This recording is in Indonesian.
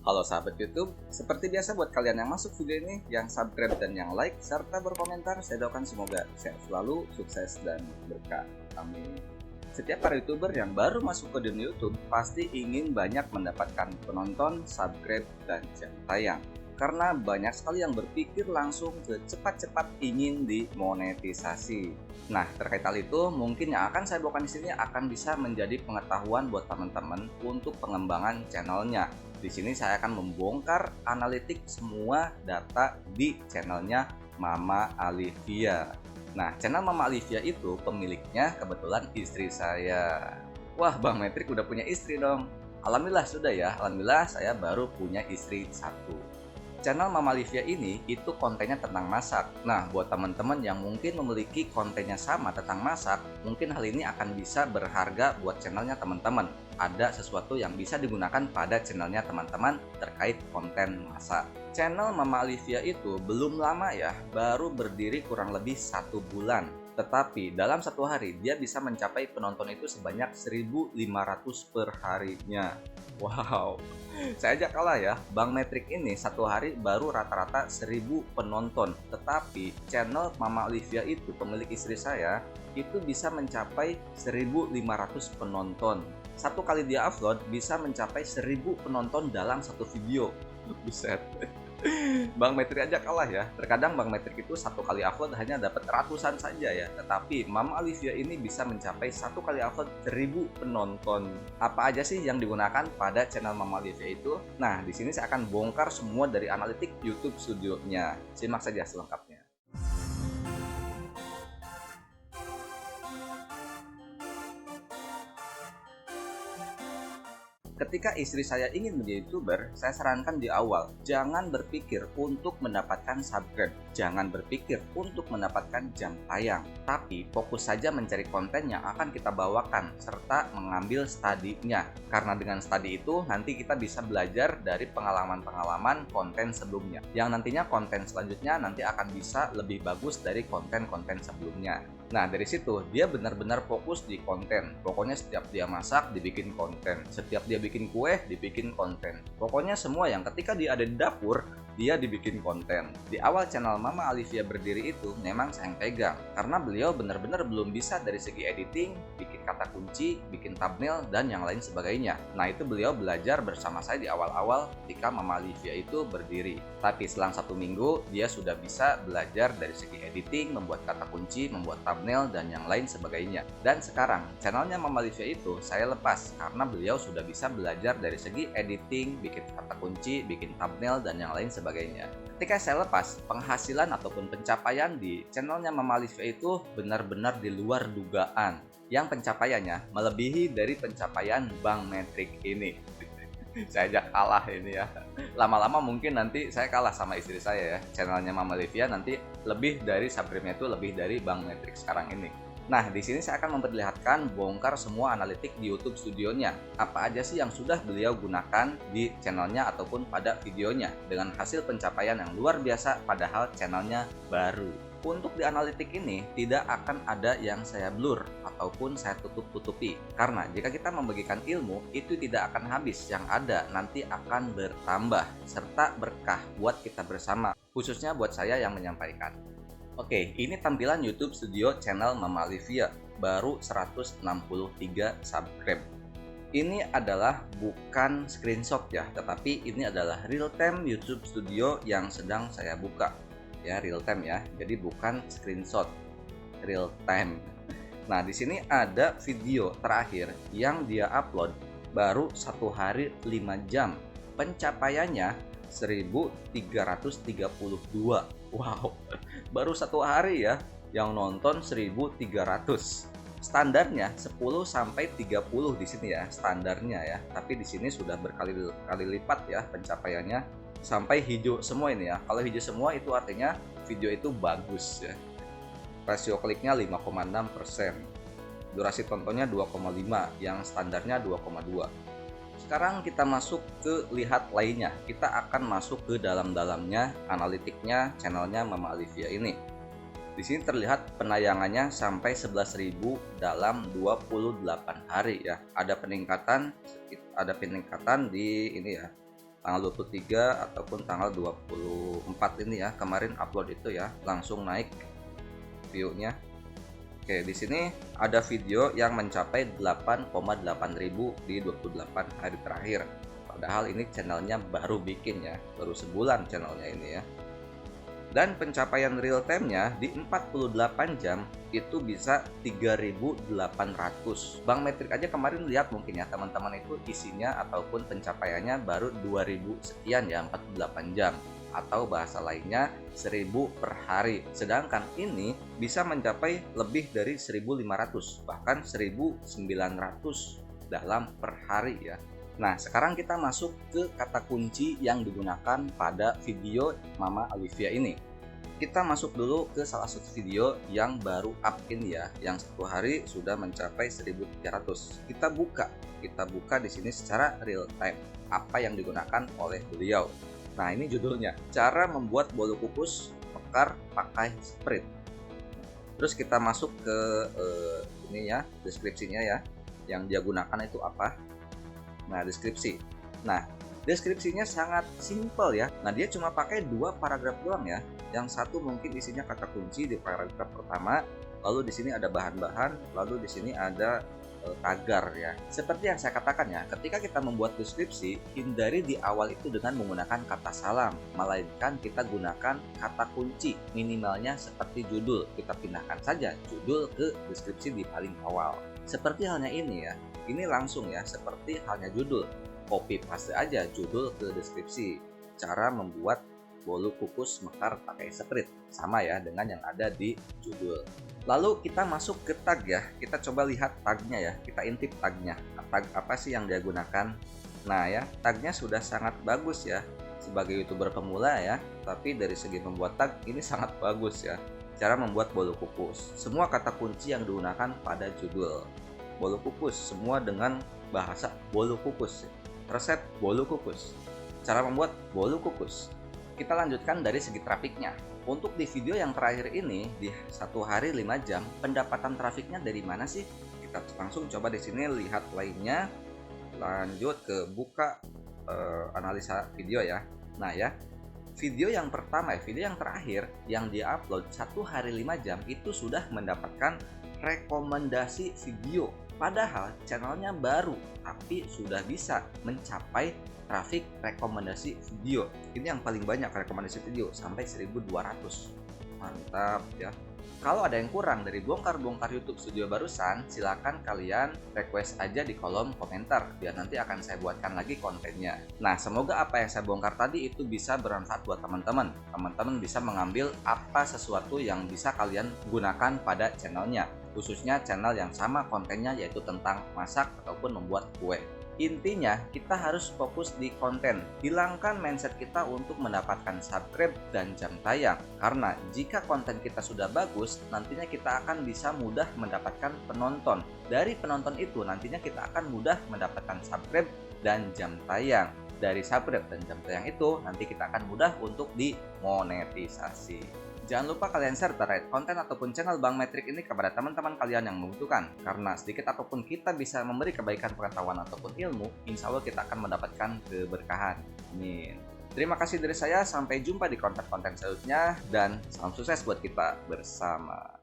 Halo sahabat YouTube, seperti biasa buat kalian yang masuk video ini, yang subscribe dan yang like, serta berkomentar, saya doakan semoga sehat selalu, sukses, dan berkah. Amin. Setiap para YouTuber yang baru masuk ke dunia YouTube pasti ingin banyak mendapatkan penonton, subscribe, dan jam tayang. Karena banyak sekali yang berpikir langsung ke cepat-cepat ingin dimonetisasi. Nah, terkait hal itu, mungkin yang akan saya bawakan di sini akan bisa menjadi pengetahuan buat teman-teman untuk pengembangan channelnya. Di sini saya akan membongkar analitik semua data di channelnya Mama Alivia. Nah, channel Mama Alivia itu pemiliknya kebetulan istri saya. Wah, Bang Metrik udah punya istri dong. Alhamdulillah sudah ya, alhamdulillah saya baru punya istri satu. Channel Mama Alivia ini itu kontennya tentang masak. Nah, buat teman-teman yang mungkin memiliki kontennya sama tentang masak, mungkin hal ini akan bisa berharga buat channelnya teman-teman. Ada sesuatu yang bisa digunakan pada channelnya teman-teman terkait konten masak. Channel Mama Alivia itu belum lama ya, baru berdiri kurang lebih 1 bulan. Tetapi dalam satu hari dia bisa mencapai penonton itu sebanyak 1.500 per harinya. Wow, saya aja kalah ya. Bang Metrik ini satu hari baru rata-rata 1.000 penonton. Tetapi channel Mama Alivia itu, pemilik istri saya, itu bisa mencapai 1.500 penonton. Satu kali dia upload bisa mencapai 1.000 penonton dalam satu video. Buset. Bang Metrik aja kalah ya. Terkadang Bang Metrik itu satu kali upload hanya dapat ratusan saja ya. Tetapi Mama Alivia ini bisa mencapai satu kali upload 1.000 penonton. Apa aja sih yang digunakan pada channel Mama Alivia itu? Nah, di sini saya akan bongkar semua dari analitik YouTube Studionya. Simak saja selengkapnya. Ketika istri saya ingin menjadi YouTuber, saya sarankan di awal, jangan berpikir untuk mendapatkan subscribe, jangan berpikir untuk mendapatkan jam tayang, tapi fokus saja mencari konten yang akan kita bawakan, serta mengambil studinya. Karena dengan study itu, nanti kita bisa belajar dari pengalaman-pengalaman konten sebelumnya, yang nantinya konten selanjutnya nanti akan bisa lebih bagus dari konten-konten sebelumnya. Nah, dari situ dia benar-benar fokus di konten. Pokoknya setiap dia masak dibikin konten, setiap dia bikin kue dibikin konten. Pokoknya semua yang ketika dia ada di dapur dia dibikin konten. Di awal channel Mama Alivia berdiri itu memang saya yang pegang, karena beliau benar-benar belum bisa dari segi editing, bikin kata kunci, bikin thumbnail, dan yang lain sebagainya. Nah, itu beliau belajar bersama saya di awal-awal ketika Mama Alivia itu berdiri. Tapi selang 1 minggu dia sudah bisa belajar dari segi editing, membuat kata kunci, membuat thumbnail, dan yang lain sebagainya. Dan sekarang channelnya Mama Alivia itu saya lepas karena beliau sudah bisa belajar dari segi editing, bikin kata kunci, bikin thumbnail, dan yang lain sebagainya. Ketika saya lepas, penghasilan ataupun pencapaian di channelnya Mama Alivia itu benar-benar di luar dugaan, yang pencapaiannya melebihi dari pencapaian Bang Metrik ini. Saya aja kalah ini ya. Lama-lama mungkin nanti saya kalah sama istri saya ya. Channelnya Mama Alivia nanti lebih dari subscribe-nya itu lebih dari Bang Metrik sekarang ini. Nah, di sini saya akan memperlihatkan bongkar semua analitik di YouTube Studionya. Apa aja sih yang sudah beliau gunakan di channelnya ataupun pada videonya dengan hasil pencapaian yang luar biasa padahal channelnya baru. Untuk di analitik ini tidak akan ada yang saya blur ataupun saya tutup-tutupi, karena jika kita membagikan ilmu itu tidak akan habis, yang ada nanti akan bertambah serta berkah buat kita bersama, khususnya buat saya yang menyampaikan. Oke, ini tampilan YouTube Studio channel Mama Alivia, baru 163 subscribe. Ini adalah bukan screenshot ya, tetapi ini adalah real time YouTube Studio yang sedang saya buka. Ya, real time ya. Jadi bukan screenshot, real time. Nah, di sini ada video terakhir yang dia upload baru 1 hari 5 jam. Pencapaiannya 1.332. Wow, baru 1 hari ya yang nonton 1.300. Standarnya 10 sampai 30 di sini ya, standarnya ya. Tapi di sini sudah berkali-kali lipat ya pencapaiannya, sampai hijau semua ini ya. Kalau hijau semua itu artinya video itu bagus ya. Rasio kliknya 5,6%. Durasi tontonnya 2,5, yang standarnya 2,2. Sekarang kita masuk ke lihat lainnya. Kita akan masuk ke dalam-dalamnya analitiknya channelnya Mama Alivia ini. Di sini terlihat penayangannya sampai 11.000 dalam 28 hari ya. Ada peningkatan di ini ya. tanggal 23 ataupun tanggal 24 ini ya, kemarin upload itu ya, langsung naik view-nya. Oke, di sini ada video yang mencapai 8,8 ribu di 28 hari terakhir. Padahal ini channelnya baru bikin ya, baru sebulan channelnya ini ya. Dan pencapaian real time-nya di 48 jam itu bisa 3.800. Bank Metrik aja kemarin lihat mungkin ya teman-teman, itu isinya ataupun pencapaiannya baru 2.000 sekian ya, 48 jam. Atau bahasa lainnya 1.000 per hari. Sedangkan ini bisa mencapai lebih dari 1.500, bahkan 1.900 dalam per hari ya. Nah, sekarang kita masuk ke kata kunci yang digunakan pada video Mama Olivia ini. Kita masuk dulu ke salah satu video yang baru up ini ya, yang satu hari sudah mencapai 1.300. Kita buka di sini secara real time apa yang digunakan oleh beliau. Nah, ini judulnya, cara membuat bolu kukus mekar pakai Sprite. Terus kita masuk ke ini ya, deskripsinya ya, yang dia gunakan itu apa. Nah, deskripsi. Nah, deskripsinya sangat simpel ya. Nah, dia cuma pakai 2 paragraf doang ya. Yang satu mungkin isinya kata kunci di paragraf pertama, lalu di sini ada bahan-bahan, lalu di sini ada tagar ya. Seperti yang saya katakan ya, ketika kita membuat deskripsi, hindari di awal itu dengan menggunakan kata salam, melainkan kita gunakan kata kunci, minimalnya seperti judul. Kita pindahkan saja judul ke deskripsi di paling awal. Seperti halnya ini ya. Ini langsung ya, seperti halnya judul, copy paste aja judul ke deskripsi. Cara membuat bolu kukus mekar pakai Sprite, sama ya dengan yang ada di judul. Lalu kita masuk ke tag ya, kita coba lihat tagnya ya, kita intip tagnya. Tag apa sih yang dia gunakan? Nah ya, tagnya sudah sangat bagus ya, sebagai YouTuber pemula ya, tapi dari segi membuat tag ini sangat bagus ya. Cara membuat bolu kukus, semua kata kunci yang digunakan pada judul. Bolu kukus, semua dengan bahasa bolu kukus. Resep bolu kukus, cara membuat bolu kukus. Kita lanjutkan dari segi trafiknya. Untuk di video yang terakhir ini, di 1 hari 5 jam, pendapatan trafiknya dari mana sih? Kita langsung coba di sini lihat lainnya. Lanjut ke buka analisa video ya. Nah ya, video yang pertama, video yang terakhir yang dia upload 1 hari 5 jam itu sudah mendapatkan rekomendasi video. Padahal channelnya baru, tapi sudah bisa mencapai traffic rekomendasi video. Ini yang paling banyak rekomendasi video, sampai 1.200. Mantap ya. Kalau ada yang kurang dari bongkar-bongkar YouTube studio barusan, silakan kalian request aja di kolom komentar, biar nanti akan saya buatkan lagi kontennya. Nah, semoga apa yang saya bongkar tadi itu bisa bermanfaat buat teman-teman. Teman-teman bisa mengambil apa sesuatu yang bisa kalian gunakan pada channelnya, khususnya channel yang sama kontennya, yaitu tentang masak ataupun membuat kue. Intinya, kita harus fokus di konten. Hilangkan mindset kita untuk mendapatkan subscribe dan jam tayang. Karena jika konten kita sudah bagus, nantinya kita akan bisa mudah mendapatkan penonton. Dari penonton itu, nantinya kita akan mudah mendapatkan subscribe dan jam tayang. Dari subscribe dan jam tayang itu, nanti kita akan mudah untuk dimonetisasi. Jangan lupa kalian share terkait konten ataupun channel Bang Metrik ini kepada teman-teman kalian yang membutuhkan. Karena sedikit apapun kita bisa memberi kebaikan pengetahuan ataupun ilmu, insya Allah kita akan mendapatkan keberkahan. Amin. Terima kasih dari saya, sampai jumpa di konten-konten selanjutnya, dan salam sukses buat kita bersama.